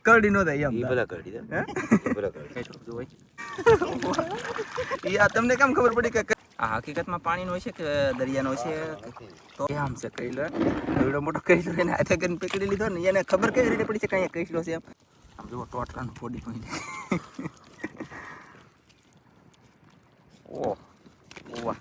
કરડી નો થાય એમ. ઈ ભલા કરડી દે. હે? ઈ ભલા કરડી. ઈ આ તમને કેમ ખબર પડી કે આ હકીકતમાં પાણીનો છે કે દરિયાનો છે? તો આમ છે કઈલો એવડો મોટો કઈલો એને હાથે કરીને પકડી લીધો ને એને ખબર કેવી રીતે પડી છે કે અહીંયા કઈલો છે એમ? આમ જુઓ ટોટલાનું પોડી પોઈ. ઓહ વાહ.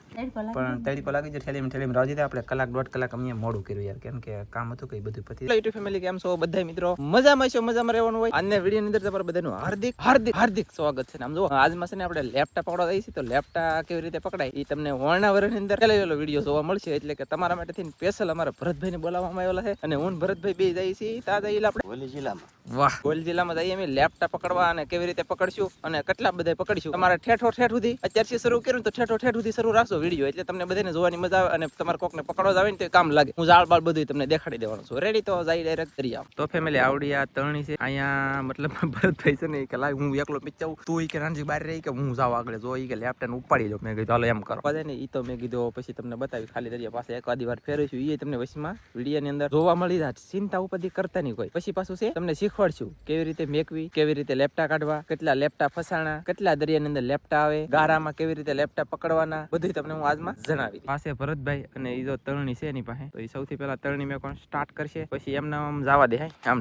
પણ તડી લાગી જાય ઠેલીમાં રાજી દે આપણે કલાક દોઢ કલાક અમે મોડું કર્યું યાર, કેમ કે કામ હતું કઈ બધું પતી. યુટ્યુબ ફેમિલી કેમ છો બધા મિત્રો? મજામાં છો? મજામાં રહેવાનું હોય. આજના વિડીયો ની અંદર તમારું બધાનું હાર્દિક હાર્દિક હાર્દિક સ્વાગત છે. આમ જો આજમાં છે ને આપણે લેપટા પકડવા જઈએ છીએ, તો લેપટા કેવી રીતે પકડાય એ તમને વર્ણા વર્ષની અંદર પહેલો વિડીયો જોવા મળશે. એટલે કે તમારા માટે થઈને સ્પેશિયલ અમારા ભરતભાઈ ને બોલાવવામાં આવેલા છે અને હું ભરતભાઈ બે જઈએ છીએ. ત્યાં જઈએ આપણે વલી જિલ્લામાં. વાહ, ગોલ જિલ્લામાં જઈએ અમે લેપટા પકડવા અને કેવી રીતે પકડશું અને કેટલા બધા પકડશું. તમારે ઠેઠો ઠેઠ સુધી અત્યારથી શરૂ કર્યું તો ઠેઠો ઠેઠ સુધી શરૂ રાખશો વિડીયો, એટલે તમને બધાને જોવાની મજા આવે અને તમારે કોકને પકડવા આવે ને તો કામ લાગે. હું જાળ બાળ બધું તમને દેખાડી દેવાનું છું. રેડી? તો જાય ડાયરેક્ટ કરી આવ. તો ફેમિલી આવડી આ તરણી છે અહીંયા, મતલબ ભરતભાઈ છે ને કે લાવ હું એકલો મિચાવું, તું કે રાંજી બહાર રહી કે હું જાવ આગળ, જો કે લેપટા ને ઉપાડી દો. મેં કીધું ચાલો એમ કરો ને. ઈ તો મેં કીધું પછી તમને બતાવી ખાલી દરિયા પાસે એક આધી વાર ફેરવીશું. એ તમને વચમાં વિડીયો ની અંદર જોવા મળી જાય. ચિંતા ઉપાધિ કરતા નહીં કોઈ. પછી પાછું છે તમને શીખવાડશું કેવી રીતે મેકવી, કેવી રીતે લેપટા કાઢવા, કેટલા લેપટા ફસાણા, કેટલા દરિયાની અંદર લેપટા આવે, ગારામાં કેવી રીતે લેપટા પકડવાના, બધું તમને હું આજમાં જણાવી. પાસે ભરતભાઈ અને એ જો તરણી છે એની પાસે, તો એ સૌથી પહેલા તરણી મેં કોણ સ્ટાર્ટ કરશે, પછી એમને આમ જવા દે. આમ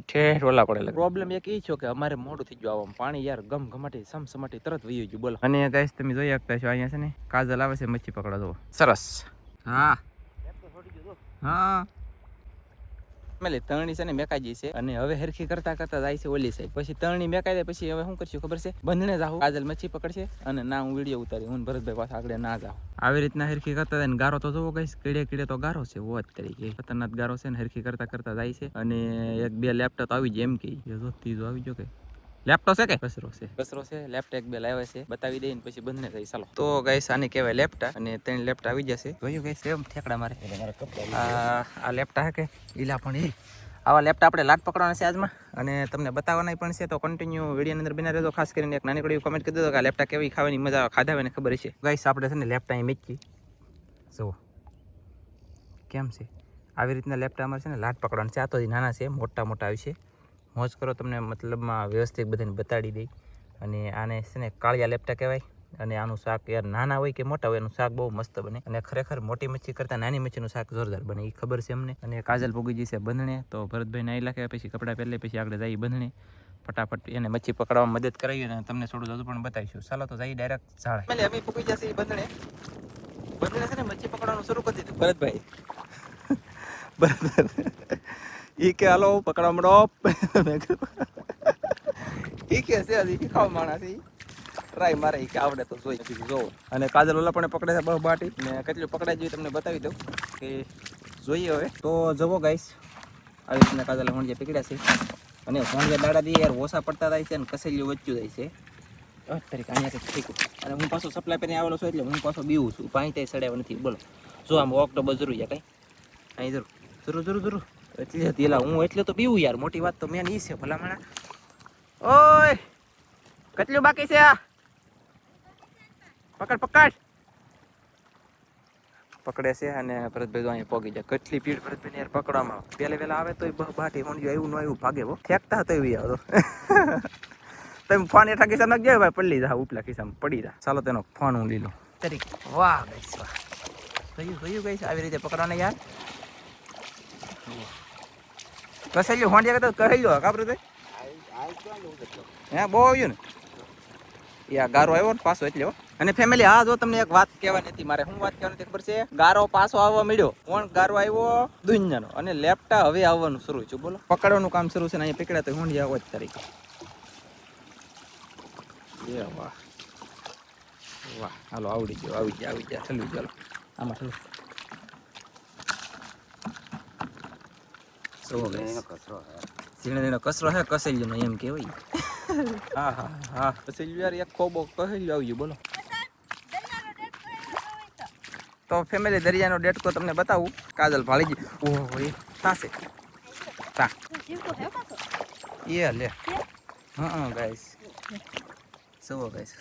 ઠેઠ ઓલા પડે. પ્રોબ્લેમ એક એ છે કે અમારે મોડું થઈ ગયું આવવામાં. પાણી યાર ગમ ઘમાટી સમસમાટી તરત વહી ગયું. બોલો. અને ગાઈસ તમે જોઈ શકતા છો અહીંયા છે ને કાજલ આવે છે મચ્છી પકડવા. જો સરસ. હા હા તરણી છે ને મેકાઈ જઈ છે અને હવે હરખી કરતા કરતા જાય છે ઓલી સાઈડ. પછી તરણી મેકાઈ દે પછી હવે શું કરશું ખબર છે? બંધણે જાવ, કાજલ મચ્છી પકડશે અને ના હું વિડીયો ઉતારી. હું ભરતભાઈ પાસે આગળ ના જાવ. આવી રીતના હરખી કરતા જાય ને ગારો તો જોવો ગઈશ, કીડે કીડે તો ગારો છે વોત તરીકે ખતરનાક ગારો છે ને. હરખી કરતા કરતા જાય છે અને એક બે લેપટોપ આવી જાય એમ કે જો ત્રીજો આવી જો કે લેપટોપ છે કે કચરો છે? કચરો છે. લેપટોપ એક બે લાવ્યા છે, બતાવી દે ને પછી બંધને થઈ. ચાલો તો ગાઈસ આને કહેવાય લેપટા અને 3 લેપટા આવી જશે. જોયું ગાઈસ એમ ઠેકડા મારે. આ લેપટા હે કે ઈલા પણ ઈ આવા લેપટા આપણે લાટ પકડવાના છે આજમાં અને તમને બતાવવાના પણ છે. તો કન્ટિન્યુ વિડીયો અંદર બના રહેજો. ખાસ કરીને એક નાની કડી કમેન્ટ કરી દેજો કે આ લેપટા કેવી ખાવાની મજા ખાધા હોય ને ખબર છે. ગાઈસ આપણે છે ને લેપટા અહીં મેકી જુઓ કેમ છે. આવી રીતના લેપટા અમારે છે ને લાટ પકડવાના છે. આ તો નાના છે, મોટા મોટા આવી છે. મોજ કરો તમને મતલબમાં વ્યવસ્થિત બધાને બતાડી દઈ. અને આને છે ને કાળિયા લેપટા કહેવાય. અને આનું શાક યાર નાના હોય કે મોટા હોય એનું શાક બહુ મસ્ત બને. અને ખરેખર મોટી મચ્છી કરતાં નાની મચ્છીનું શાક જોરદાર બને, એ ખબર છે અમને. અને કાજલ ભોગી જશે બંધણે, તો ભરતભાઈ ના ઇલાકે પછી કપડાં પહેરી પછી આગળ જઈ બંધણે ફટાફટ એને મચ્છી પકડવામાં મદદ કરાવી અને તમને થોડું હજુ પણ બતાવીશું. ચાલો તો જઈ ડાયરેક્ટ ઝાડે. એટલે અમે ભોગી જશે બંધણે. બંધણે છે ને મચ્છી પકડવાનું શરૂ કરી દીધું ભરતભાઈ. બરાબર ઈ કે હાલો પકડવા મળો. ઈ કે છે હજી ખાવ માણસ ઈ ટ્રાય મારે કે આવડે તો જોઈ નથી જોવો. અને કાજલ ઓલા પણ પકડે છે બહુ બાટી ને કેટલું પકડાય જોઈએ તમને બતાવી દઉં કે જોઈએ હવે. તો જવો ગાઈસ આવી રીતના કાજલ હોંડિયા પકડ્યા છે અને હોંડિયા દાડા દી યાર ઓછા પડતા જાય છે અને કસેલીઓ વધતું જાય છે. તરીકે અહીંયા કંઈક ઠીક. અને હું પાછો સપ્લાય કરીને આવેલો છું એટલે હું પાછો બીવું છું. પાણી ત્યાં સડાવ્યા નથી. બોલો જો આમ ઓક્ટોબર જરૂર છે કઈ અહીં જરૂર એટલે હતી હું એટલે તો બીવું યાર. મોટી વાત તો મેન ઈ છે ભલામણા. ઓય કેટલું બાકી છે? આ પકડ પકડે છે અને ભરતભાઈ અહીંયા પોગી જાય. કેટલી પીડ ભરતભાઈ યાર પકડવામાં. પેલા આવે તો બાટી હોંડિયો એવું ન એવું ભાગે હો. ફેંકતા હતા એવી આવતો. તમે ફોન એઠા ખિસ્સા નાખ જાય ભાઈ પડી જા ઉપલા ખિસ્સામાં પડી જા. ચાલો તેનો ફોન હું લઈ લઉં. વાહ ગાઈસ વાહ. જોયું ગાઈસ આવી રીતે પકડવાના યાર. કસેલ્યો હોંડિયા કરતા કહી લો કાબરે ભાઈ. હે બહુ આવ્યું ને યા ગારો આવ્યો ને પાછો એટલે. અને ફેમિલી આ જો તમને એક વાત કહેવાની હતી મારે. શું વાત કહેવાની ખબર છે? ગારો પાછો આવવા મળ્યો. કોણ ગારો આવ્યો? દુનિયાનો. અને લેપટા હવે આવવાનું શરૂ છે. બોલો પકડવાનું કામ શરૂ છે ને અહીંયા પકડ્યા તો હોંડિયા આવો જ તરીકે. એ વાહ વાહ. હાલો આવડી ગયો. આવી ગયા ઠલવી ચાલો આમાં ઠલવું. ઝીણો કચરો હે કસેલીનો એમ કેવાય. હા કસેલી યાર એક ખોબો કસેલી આવી ગયો. બોલો તો ફેમિલી દરિયાનો ડેટકો તમને બતાવું. કાજલ ભાળી ગઈ. ઓહો એ થાશે તા એ લે. હા ગાઈસ સુવો ગાઈસ.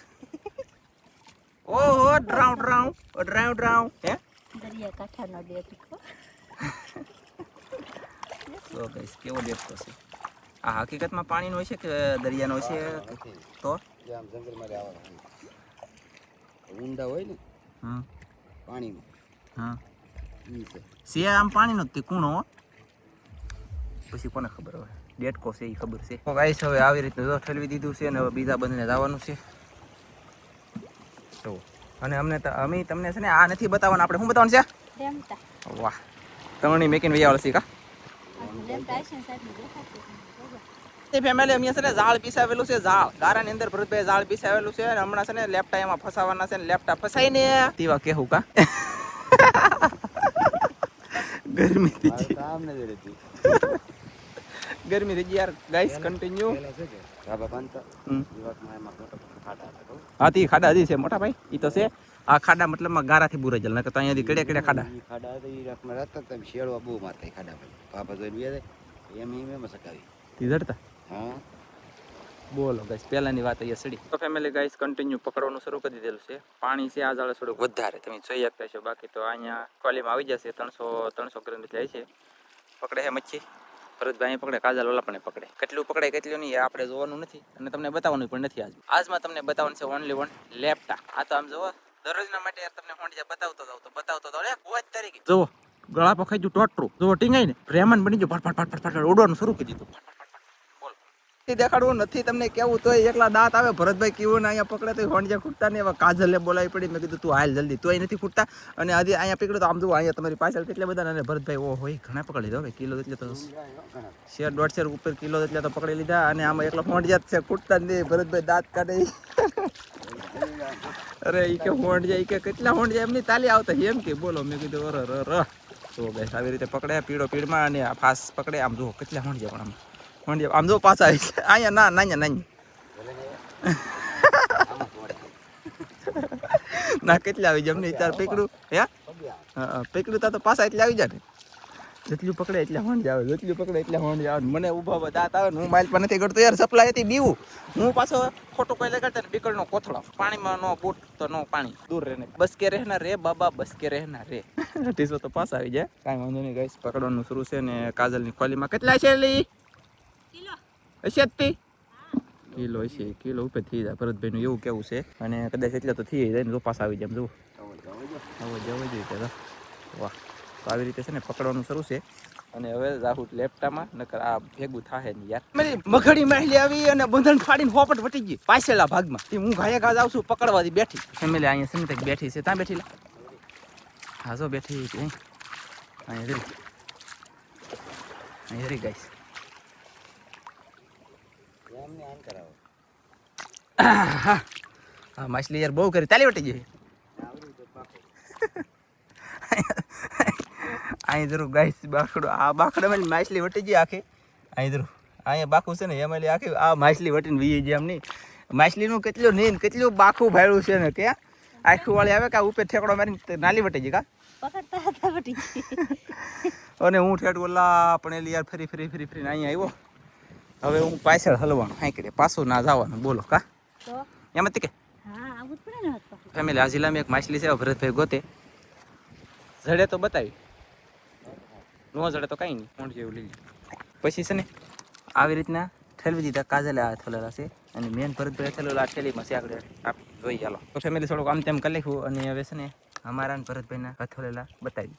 ઓહો ડ્રાઉ હે દરિયા કાંઠાનો ડેટકો. તો ગાઈસ કેવો દેખતો છે આ હકીકતમાં પાણીનો હોય છે કે દરિયાનો હોય છે તો આમ જંગલમાં આવવાનું ઊંડા હોય ને પાણીમાં હા ઈ છે છે આમ પાણીનો જ તે કૂણો પછી કોને ખબર હવે ડેટકો છે એ ખબર છે તો ગાઈસ હવે આવી રીતે જો ઠલવી દીધું છે અને હવે બીજા બંધને જવાનું છે તો અને અમે તમને છે ને આ નથી બતાવવાનું આપણે શું બતાવવાનું છે વાહ તમણી મેકીને વૈયા છે કા ફેમિલી અમે છે ને ઝાડ પીસાવેલું છે ઝાડ ગારાની અંદર ભરતભાઈ ઝાડ પીસાવેલું છે અને હમણાં છે ને લેપટા એમાં ફસાવાના છે ને લેપટા ફસાઈને તેવા કેવું કા ગરમી થઈ ગઈ કામ નથી રહેતી ગરમી થઈ ગઈ યાર ગાઈસ કન્ટિન્યુ રાબા બાંધતા દિવસમાં એમાં ખાડા હતા હા તી ખાડા હજી છે મોટા ભાઈ ઈ તો છે આ ખાડા મતલબમાં ગારાથી બુરાઈ જલ નકર તો અહીંયાથી કેડે કેડે ખાડા ઈ ખાડા હતા ઈ રાખમાં રહેતા તમે શેડવા બહુ મારતા ખાડા પર પાપા જોઈને વ્યા એમ સકાવી તી જડતા હા બોલો ગાઈસ પહેલાની વાત અહીંયા સડી તો ફેમિલી ગાઈસ કન્ટિન્યુ પકડવાનું શરૂ કરી દીધેલું છે પાણી છે આ જાળે થોડુંક વધારે તમે જોઈ શકતા છો બાકી તો અહીંયા કોલીમાં આવી જશે 300 ગ્રામ જાય છે પકડે છે મચ્છી ભરતભાઈ પકડે કાજલ ઓલા પણ પકડે કેટલું પકડે કેટલું નહીં આપણે જોવાનું નથી અને તમને બતાવવાનું પણ નથી આજમાં તમને બતાવવાનું છે ઓનલી વન લેપટા આ તો આમ જોવો દરરોજના માટે યાર તમને ફોન બતાવતો જાવ કોઈ તરીકે જોવો ગળા પર ખાઈ ગયું ટોટરું જોવો ટીંગાઈ ને રેમન બની ગયો ફટ ઉડવાનું શરૂ કરી દીધું દેખાડવું નથી તમને કેવું તોય એકલા દાંત આવે ભરતભાઈ કેવું ને અહીંયા પકડે તો હોંડિયા ખૂટતા ને એવા કાજલે બોલાવી પડી મેં કીધું તું હાલ જલ્દી તોય નથી ખૂટતા અને આજે અહીંયા પકડ્યું તો આમ જુઓ અહીંયા તમારી પાછળ કેટલા બધા અને ભરતભાઈ ઓ હોય ઘણા પકડી લીધો હવે કિલો એટલે તો 150 ઉપર કિલો એટલે તો પકડી લીધા અને આમાં એકલા હોંડિયા છે ખૂટતા નહીં ભરતભાઈ દાંત કાઢે અરે ઈ કે હોંડિયા ઈ કે કેટલા હોંડિયા એમની તાલી આવતા એમ કે બોલો મેં કીધું અરે તો ગાઈસ આવી રીતે પકડે પીળો પીળમાં અને ફાસ પકડે આમ જુઓ કેટલા હોંડિયા પણ આમ જો પાછા આવી છે અહીંયા ના કેટલા આવી જાય અમને ચાર પકડું હે હા પકડું તા તો પાછા એટલે આવી જાય ને જેટલું પકડે એટલે હોંડ આવે જેટલું પકડે એટલે હોંડ આવે મને ઊભા દાંત આવે ને હું માઇલ પર નથી કરતો યાર સપ્લાય હતી બીવું હું પાછો ખોટું કોઈ લગાડતા ને બીકડનો કોથળો પાણીમાં નો બૂટ તો નો પાણી દૂર રહે ને બસ કે રહેના રે બાબા બસ કે રહેના રે ટીસો તો પાછા આવી જાય કાંઈ વાંધો નહીં ગાઈસ પકડવાનું શરૂ છે ને કાજલની ખોલીમાં કેટલા છે લી હશે કિલો હશે કિલો ઉપર થઈ જાય ભરતભાઈનું એવું કેવું છે અને કદાચ એટલે તો થઈ જાય ને જો પાસ આવી જાય જવું હવે જવું જોઈએ વાહ તો આવી રીતે છે ને પકડવાનું શરૂ છે અને હવે રાહુલ લેપટામાં નકર આ ભેગું થાય ને યાર મારી મગડી માહલી આવી અને બંધન ફાડીને હોપટ વટી ગઈ પાછળના ભાગમાં હું ઘાયા ઘા જાઉં છું પકડવાથી બેઠી ફેમિલી અહીંયા છે ને બેઠી છે ત્યાં બેઠી લે હા જો બેઠી અહીંયા રી ગાઈસ હા માછલી યાર બહુ કરી તાલી વટી ગઈ અહીં જરૂર ગાઈસ બાકડો આ બાકડામાં માછલી વટી ગઈ આખી અહીં જરૂર અહીંયા બાકું છે ને એમાં આખી આ માછલી વટીને વી જાય એમ નહીં માછલીનું કેટલું નીંદ કેટલું બાકું ભાડ્યું છે ને કે આખું વાળી આવે કે ઉપર ઠેકડો મારીને નાલી વટી ગઈ કા અને હું ઠેઠ ઓલા પણ એલી યાર ફરી ફરીને અહીંયા આવ્યો હવે હું પાછળ હલવાનું હાંકડે પાછું ના જવાનું બોલો કા એમ હતી કે ફેમિલી આ જિલ્લામાં એક માછલી છે ભરતભાઈ ગોતે જડે તો બતાવી નો જડે તો કાંઈ નહીં કોણ જેવું લઈ પછી છે ને આવી રીતના ઠેલવી દીધા કાજલે આ થલેલા છે અને મેન ભરતભાઈ થયેલા ઠેલીમાં છે આગળ આપી જોઈ ચાલો તો ફેમિલી થોડુંક આમ તેમ કરી લખ્યું અને હવે છે ને અમારા ભરતભાઈના કથોલેલા બતાવી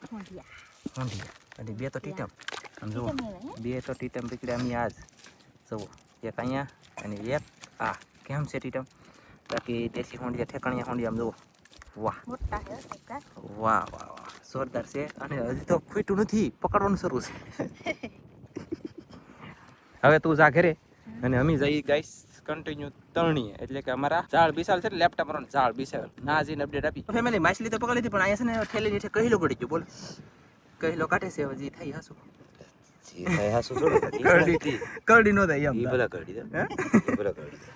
હોંડિયા અને બે તો ટીટમ આમ જુઓ બે તો ટીટમ પકડ્યા અમે આજ જુઓ એક અહીંયા અને એક આ કેમ છે ટીટમ બાકી દેશી હોંડિયા ઠેકણિયા હોંડિયા આમ જુઓ વાહ વાહ વાહ વાહ જોરદાર છે અને હજી તો ખૂટ્યું નથી પકડવાનું શરૂ છે હવે તું જા ઘરે અને અમે જઈ ગાઈસ કન્ટિન્યુ તરણીએ એટલે કે અમારા ઝાડ બિસાલ છે ને લેપટોપ પર ઝાડ બિસાલ ના જઈને અપડેટ આપી ફેમિલી માછલી તો પકડી હતી પણ અહીંયા છે ને ઠેલી નીચે કહીલો પડી ગયો બોલ કહીલો કાઢે છે હજી થઈ હાસુ કરડી નો થાય એમ ભલા કરડી દે હે ભલા કરડી દે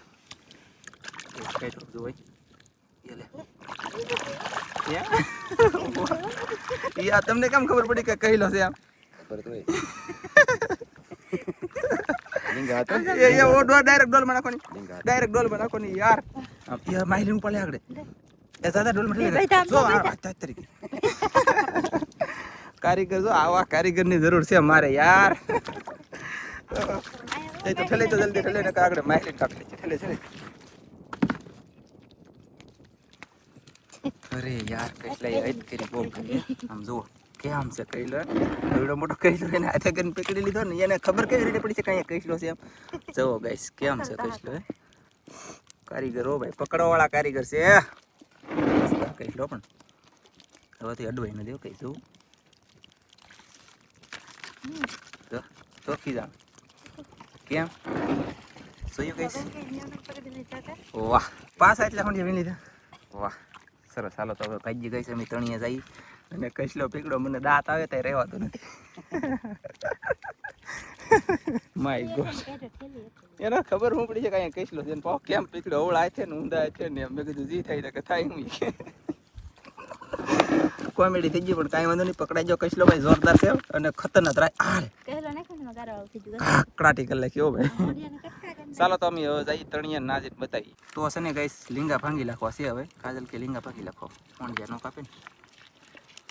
કઈ તો જોઈ લે યા તમને કેમ ખબર પડી કે કહીલો છે આમ ખબર તો ये वो डायरेक्ट डोल में नाखोनी डायरेक्ट डोल में नाखोनी यार ये माहिली ऊपर ले आगड़े ये ज्यादा डोल में ले जो आ तरीके कारीगर जो आवा कारीगर ની જરૂર છે મારે યાર એ તો ઠલે તો જલ્દી ઠલે ને કાગડે મારી કાપી લે ઠલે ઠલે અરે યાર કેટલા યાદ કરી બહુ કરી આમ જુઓ કેમ છે કઈલો એવડો મોટો કઈલો એને હાથે કરીને પકડી લીધો ને એને ખબર કેવી રીતે પડી છે કે અહીંયા કઈલો છે એમ જુઓ ગાઈસ કેમ છે કઈલો હે કારીગર હો ભાઈ પકડવા વાળા કારીગર છે કઈલો પણ હવેથી અડવાઈ ન દેવ કઈ જોઉં તો ચોખી જાણ કેમ જોયું કઈશ વાહ પાસ એટલે હું વીણી લીધા વાહ સરસ હાલો તો હવે ભાજી ગઈ છે અમે તણીએ જઈ અને કઈસલો પીકડો મને દાંત આવે ત્યાં રહેવાતો નથી માય ગોડ એને ખબર હું પડી છે કે અહીંયા કઈસલો છે પાવ કેમ પીકડો ઓળાય છે ને ઊંધા છે ને મેં કીધું જી થાય કે થાય હું કોમેડી થઈ ગઈ પણ કાંઈ વાંધો નહીં પકડાઈ જાવ કઈસલો ભાઈ જોરદાર છે અને ખતરનાક રાય કકડાટી કરી નાખી હો ભાઈ ચાલો તો અમે હવે જઈ તણીએ ના જઈને બતાવી તો હશે ને ગાઈસ લીંગા ભાંગી નાખવા છે હવે કાજલ કે લીંગા ભાંગી નાખો ઓણિયા નો કાપે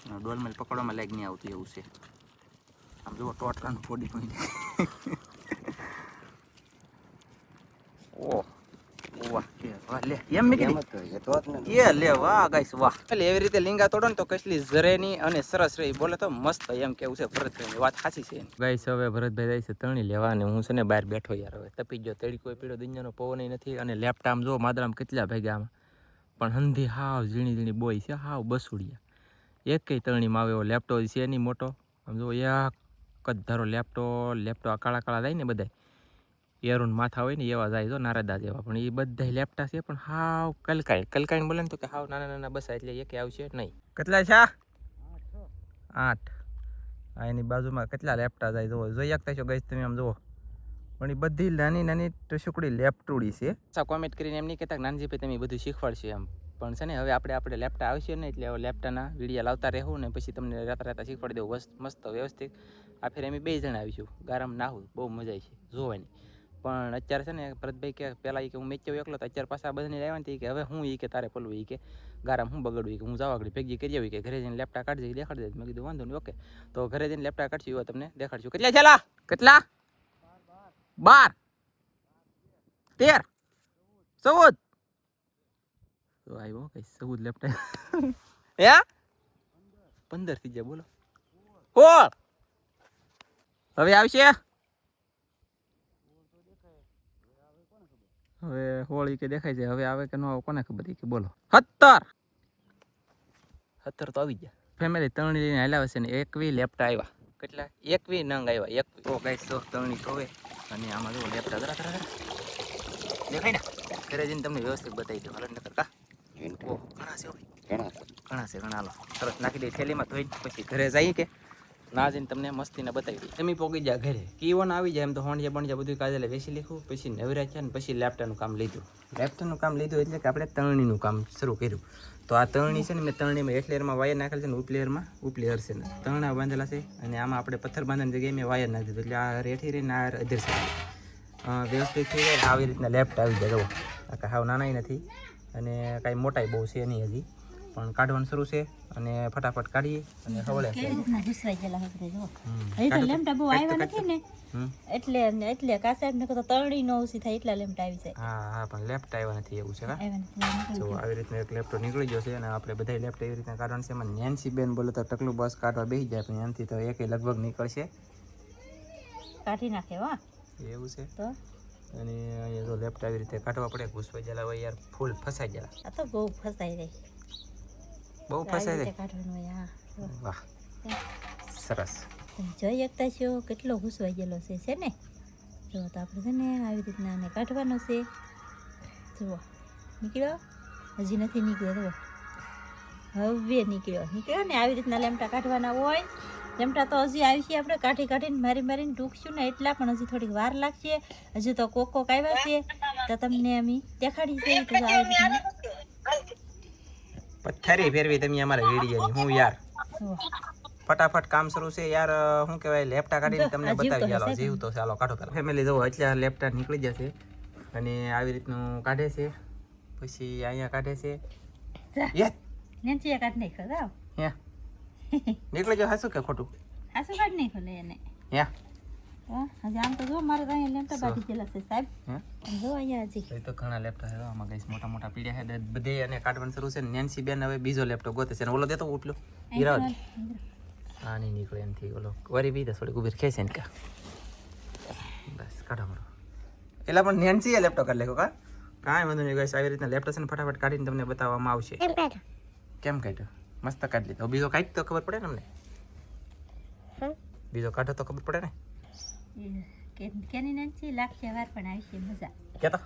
ને ડોલમેલ પકડવામાં લાગ નહીં આવતું એવું છે આમ જુઓ ટોટરાનું ફોડી પડી ઓહ વાહ કે વાહ લે એમ મે કીધી એ લે વાહ ગાઈસ વાહ એટલે એવી રીતે લીંગા તોડો ને તો કસલી જરેની અને સરસ રહી બોલે તો મસ્ત એમ કેવું છે ભરતભાઈની વાત સાચી છે ગાઈસ હવે ભરતભાઈ જાય છે તણી લેવા અને હું છે ને બહાર બેઠો યાર હવે તપી ગયો તેડી કોઈ પીડો દુનિયાનો પવન નથી અને લેપટાપ જો માદરામ કેટલા ભેગા આમાં પણ હંધી હાવ ઝીણી ઝીણી બોય છે હાવ બસુડિયા એક કઈ તણીમાં આવે એવો લેપટોપ છે નહીં મોટો આમ જો એક જ ધારો લેપટોપ આ કાળા કાળા જાય ને બધા એરુન માથા હોય ને એવા જાય તો નારદા જેવા પણ એ બધા લેપટા છે પણ હાવ કલકાઈ બોલે ને તો કે હાવ નાના નાના બસા એટલે એકે આવશે નહીં કેટલા છે 8 આ એની બાજુમાં કેટલા લેપટા જાય જોવો જોઈ શકતા છો ગઈશ તમે આમ જુઓ પણ એ બધી નાની નાની ટુકડી લેપટોડી છે કોમેન્ટ કરીને એમ નહીં કહેતા નાનજી ભાઈ તમે બધું શીખવાડશે એમ પણ છે ને હવે આપણે લેપટા આવશે ને એટલે હવે લેપટાના વિડીયો લાવતા રહેવું ને પછી તમને રાતા શીખવાડી દેવું મસ્ત વ્યવસ્થિત આ ફેર અમે 2 જણા આવીશું ગારામ નાહું બહુ મજા આવી છે જોવાની પણ અત્યારે છે ને ભરતભાઈ કે પહેલાં કે હું મેચ્યો એકલો તો અત્યારે પાછા બધાને આવ્યા ને કે હવે હું કે તારે પલવું કે ગારામ હું બગડવું કે હું જાવ આગળ ભેગી કરી આવી કે ઘરે જઈને લેપટા કાઢજે દેખાડી દે મેં કીધું વાંધો નહીં ઓકે તો ઘરે જઈને લેપટા કાઢશું એવા તમને દેખાડશું કેટલા છેલા કેટલા 12 13 14 તો આવ્યો કઈ 14 લેપટા હે 15 થઈ જાય બોલો 16 હવે આવશે હવે હોળી કે દેખાય છે હવે આવે કે ન આવે કોને ખબર કે બોલો 17 તો આવી ગયા ફેમિલી તણી લઈને હાલ્યા છે ને 21 લેપટા આવ્યા કેટલા 21 નંગ આવ્યા 21 તો ગાઈસ તો તણી ધોવે અને આમાં જો લેપટા જરા દેખાય ને ઘરે જઈને તમને વ્યવસ્થિત બતાવી દઉં હાલ નકર કા ઓ ઘણા છે ઘણા છે ઘણા લો સરસ નાખી દે થેલીમાં ધોઈ પછી ઘરે જઈએ કે ના જઈને તમને મસ્તીને બતાવી દઈ તમે પોગી જા ઘરે કીવન આવી જાય એમ તો હોણિયા બણિયા બધું કાજલે વેચી લીધું પછી નવરા છે ને પછી લેપટાનું કામ લીધું એટલે કે આપણે તણીનું કામ શરૂ કર્યું તો આ તણી છે ને મેં તણીમાં એક લેયરમાં વાયર નાખેલ છે ને ઉપલેયર છે ને તણા બાંધેલા છે અને આમાં આપણે પથ્થર બાંધવાની જગ્યાએ મેં વાયર નાખી દીધું એટલે આ રેઠી રહીને આ અધર છે વ્યવસ્થિત થઈ જાય આવી રીતના લેફ્ટ આવી જાય જુઓ આ હાવ નાનાય નથી અને કાંઈ મોટાઈ બહુ છે નહીં હજી પણ કાઢવાનું શરૂ છે અને ફટાફટ કાઢીએ અને હવળે ઘુસવાઈ ગયેલા હકરે જો હજી તો લેમટા બહુ આવ્યા નથી ને એટલે કા સાહેબ ને તો તરણી નો ઓછી થાય એટલા લેમટા આવી જાય હા પણ લેફ્ટ આવ્યા નથી એવું છે આવ્યા નથી જો આવી રીતના એક લેફ્ટ નીકળી ગયો છે અને આપણે બધા લેફ્ટ એવી રીતના કાઢવાનું છે એમાં નેન્સી બેન બોલે તો ટકલું બસ કાઢવા બેસી જાય પણ એનાથી તો એકે લગભગ નીકળશે કાઢી નાખે વાહ એવું છે તો અને અહીંયા જો લેફ્ટ આવી રીતે કાઢવા પડે ઘૂસવાઈ ગયેલા હોય યાર ફૂલ ફસાઈ ગયા આ તો બહુ ફસાઈ રહી બહુ ફસાઈ જાય કાઢવાનું હોય હા વાહ સરસ તમે જોઈ શકતા છો કેટલો ઘૂસવાઈ ગયેલો છે ને જો તો આપણે છે ને આવી રીતના આને કાઢવાનો છે જુઓ નીકળ્યો હજી નથી નીકળ્યો જુઓ હવે નીકળ્યો ને આવી રીતના લેમટા કાઢવાના હોય લેમટા તો હજી આવી છે આપણે કાઢીને મારીને ટૂંકશું ને એટલા પણ હજી થોડીક વાર લાગશે હજુ તો કોક આવ્યા છે તો તમને અમે દેખાડી છે તો આવી રીતના પથ્થરી ફેરવી તમે અમારા વિડીયોની હું યાર જુઓ ફટાફટ કામ શરૂ છે યાર શું કહેવાય લેપટા કાઢીને તમને બતાવી ચાલો જીવ તો ચાલો કાઢો પેલા ફેમિલી જુઓ એટલે લેપટા નીકળી જશે અને આવી રીતનું કાઢે છે પછી અહીંયા કાઢે છે નેન્સી કાઢ નાખ્યો જાવ હે નીકળી જાવ હાસું કે ખોટું હાસું કાઢ નાખ્યો લે એને હે હા હજી આમ તો જો મારે તો અહીંયા લેમ્ટા બાંધી ગયેલા છે સાહેબ હે જો અહીંયા હજી એ તો ઘણા લેપટોપ છે આમાં ગઈસ મોટા મોટા પીડ્યા છે બધે અને કાઢવાનું શરૂ છે નેન્સી બેન હવે બીજો લેપટોપ ગોતે છે અને ઓલો દેતો ઉપલો હીરાવ હા નહીં નીકળે એનથી ઓલો વરી બી થોડી ઉભી ખેંચે ને કા બસ કાઢો મારો એટલે પણ નેન્સી લેપટોપ કાઢી લેખો કા કાંઈ વાંધો નહીં ગઈસ આવી રીતના લેપટોપ છે ને ફટાફટ કાઢીને તમને બતાવવામાં આવશે કેમ કાઢ્યો મસ્ત કાઢી લીધો બીજો કાઢ તો ખબર પડે ને અમને બીજો કાઢો તો ખબર પડે ને કેની નાનસી લાગશે વાર પણ આવશે મજા કેતો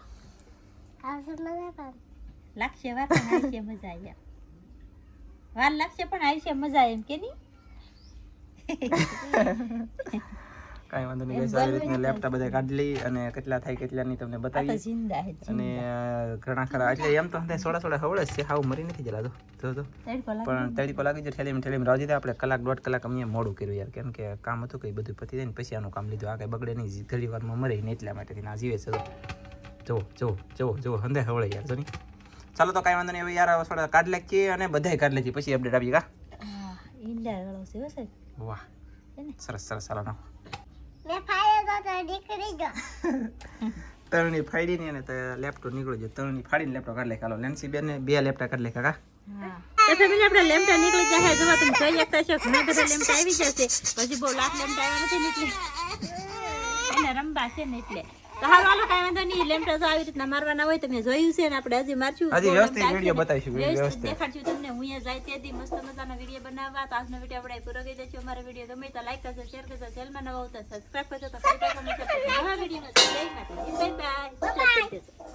લાગશે વાર પણ આવશે મજા અહીંયા વાર લાગશે પણ આવશે મજા એમ કે નહીં કાંઈ વાંધો નહીં ગઈસ આવી રીતના લેપટોપ બધા કાઢી લઈ અને કેટલા થાય કેટલાની તમને આ તો બતાવી જિંદા હે અને ઘણા ખરા એટલે એમ તો થોડા થોડા હવળે જ છે હાવ મરી નથી જલાતો જો તડકો લાગે પણ તડીકો લાગી જાય ઠેલીમાં રાજી દે આપણે કલાક દોઢ કલાક અમે મોડું કર્યું યાર કેમ કે કામ હતું કંઈ બધું પતી જાય ને પછી આનું કામ લીધું આ કંઈ બગડે નહીં ઘણી વારમાં મરે ને એટલા માટે ના જીવે છે જુઓ હંધે હવળે યાર જો નહીં ચાલો તો કાંઈ વાંધો નહીં હવે યાર થોડા કાઢ નાખીએ અને બધાય કાઢ લેજે પછી અપડેટ આપીએ કા હા ઈંડા ગળો છે હો સાહેબ વાહ સરસ ચાલો ના તરણી ફાડી ને અને લેપટોપ નીકળી ગયો તરણી ફાડીને લેપટોપ કાઢ લે ચાલો લેન્સી બેન ને 2 લેપટોપ કાઢ લે કાકા તો ફેમિલી આપણે લેમ્ટા નીકળી જાય જોવા તમે જોઈ શકતા છો ઘણા બધા લેમ્ટા આવી જશે પછી બહુ લાખ લેમ્ટા આવ્યા નથી નીકળી એને રંબા છે ને એટલે તો હાલો હાલો કાંઈ વાંધો નહીં લેમ્ટા તો આવી રીતના મારવાના હોય તમે જોયું છે ને આપણે હજી મારશું હજી વ્યવસ્થિત વિડીયો બતાવીશું વ્યવસ્થિત દેખાડશું તમને હું અહીંયા જાય ત્યાંથી મસ્ત મજાના વિડીયો બનાવવા તો આજનો વિડીયો આપણે પૂરો કરી દઈશું અમારો વિડીયો ગમે તો લાઈક કરજો શેર કરજો ચેનલમાં નવા હોતા સબસ્ક્રાઇબ કરજો તો ફરી પાછા મળીશું નવા વિડીયોમાં જય માતાજી બાય બાય